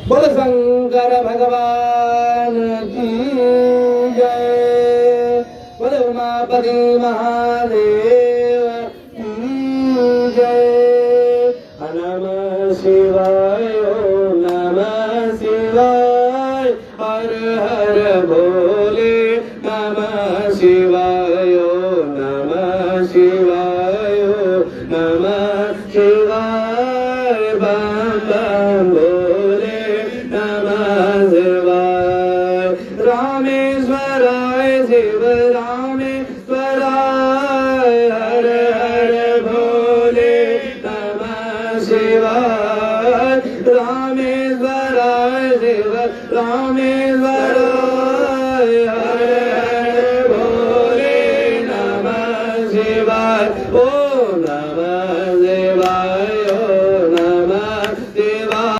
बोल शंकर भगवान की जय। बोल उमापति महादेव की जय। नमः शिवाय ओम नमः शिवाय हर हर भोले नमः शिवाय ओम नमः शिवाय ओम नमः शिवाय बम बम भोले नमः शिवाय। रामेश्वराय शिव रामेश्वराय हर हर भोले नमः शिवाय। रामेश्वराय शिव रामेश्वराय